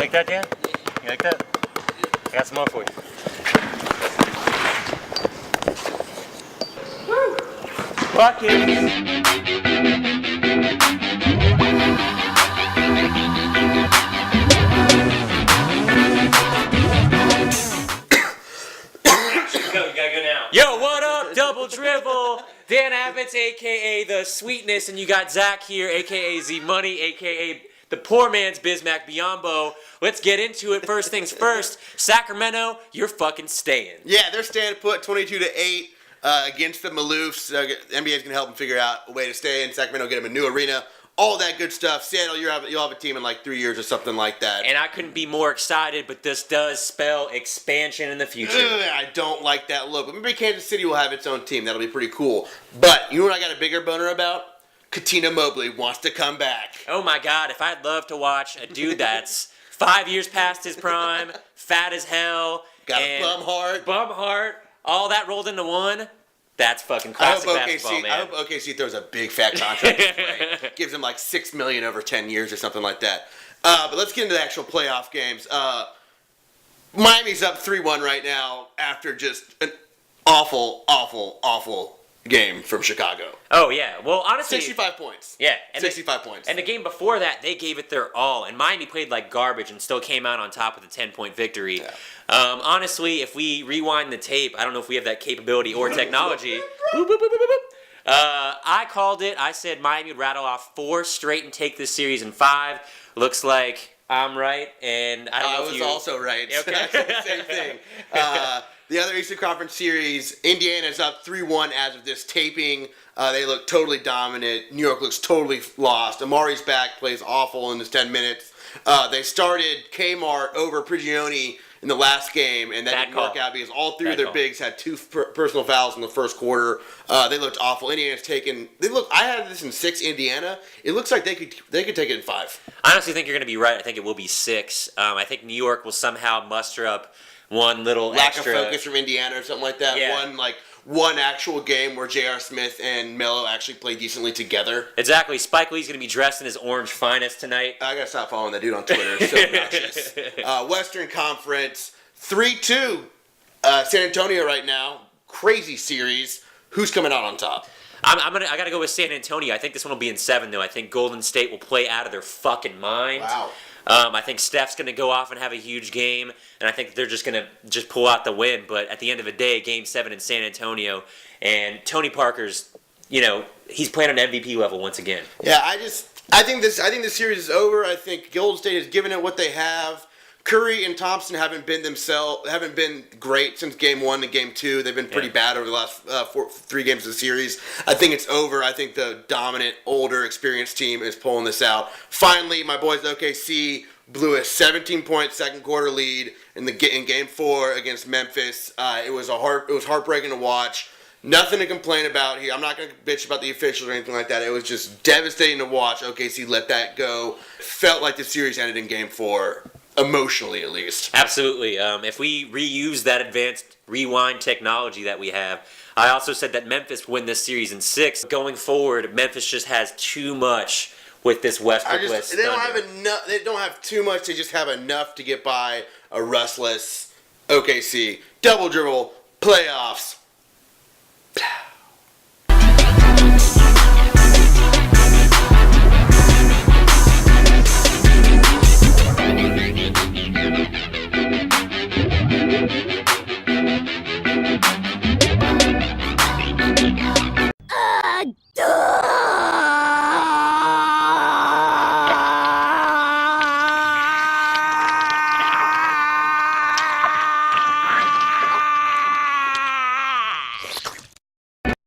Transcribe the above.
like that, Dan? You like that? I got some more for you. Woo! Buckets! Yo, what up, Double Drivel? Dan Abbott's, a.k.a. The Sweetness, and you got Zack here, a.k.a. Z-Money, a.k.a. the poor man's Bismack Biombo. Let's get into it. First things first, Sacramento, you're fucking staying. Yeah, they're staying put 22-8 against the Maloofs. The NBA's going to help them figure out a way to stay in. Sacramento get them a new arena. All that good stuff. Seattle, you'll have a team in like 3 years or something like that. And I couldn't be more excited, but this does spell expansion in the future. I don't like that look. But maybe Kansas City will have its own team. That'll be pretty cool. But you know what I got a bigger boner about? Katina Mobley wants to come back. Oh my God, if I'd love to watch a dude that's 5 years past his prime, fat as hell, got a bum heart, all that rolled into one. That's fucking classic basketball, man. I hope OKC throws a big fat contract his way. Gives him like $6 million over 10 years or something like that. But let's get into the actual playoff games. Miami's up 3-1 right now after just an awful game from Chicago. Oh, yeah. Well, honestly... 65 points. Yeah. 65 points. And the game before that, they gave it their all. And Miami played like garbage and still came out on top with a 10-point victory. Yeah. Honestly, if we rewind the tape, I don't know if we have that capability or technology. I called it. I said Miami would rattle off 4 straight and take this series in 5. Looks like I'm right. And I don't know if you... I was also right. Okay. I said the same thing. The other Eastern Conference series, Indiana's up 3-1 as of this taping. They look totally dominant. New York looks totally lost. Amari's back, plays awful in his 10 minutes. They started Kmart over Prigioni in the last game, and that didn't work out because all 3 of their bigs had 2 personal fouls in the first quarter. They looked awful. Indiana's taken. I had this in 6. Indiana. It looks like they could take it in 5. I honestly think you're going to be right. I think it will be 6. I think New York will somehow muster up one little lack extra of focus from Indiana or something like that. Yeah. One actual game where J.R. Smith and Melo actually play decently together. Exactly. Spike Lee's going to be dressed in his orange finest tonight. I got to stop following that dude on Twitter. It's so obnoxious. Western Conference, 3-2. San Antonio right now. Crazy series. Who's coming out on top? I got to go with San Antonio. I think this one will be in 7, though. I think Golden State will play out of their fucking mind. Wow. I think Steph's going to go off and have a huge game, and I think they're just going to pull out the win. But at the end of the day, Game 7 in San Antonio, and Tony Parker's, he's playing on MVP level once again. Yeah, I think this series is over. I think Golden State has given it what they have. Curry and Thompson haven't been great since Game 1 to Game 2. They've been pretty bad over the last 3 games of the series. I think it's over. I think the dominant, older, experienced team is pulling this out. Finally, my boys OKC blew a 17-point second quarter lead in Game 4 against Memphis. It was heartbreaking to watch. Nothing to complain about here. I'm not going to bitch about the officials or anything like that. It was just devastating to watch. OKC let that go. Felt like the series ended in Game 4. Emotionally, at least. Absolutely. If we reuse that advanced rewind technology that we have, I also said that Memphis would win this series in 6. Going forward, Memphis just has too much with this Westbrook-less Thunder. They don't have too much. They just have enough to get by a restless OKC. Double Dribble playoffs.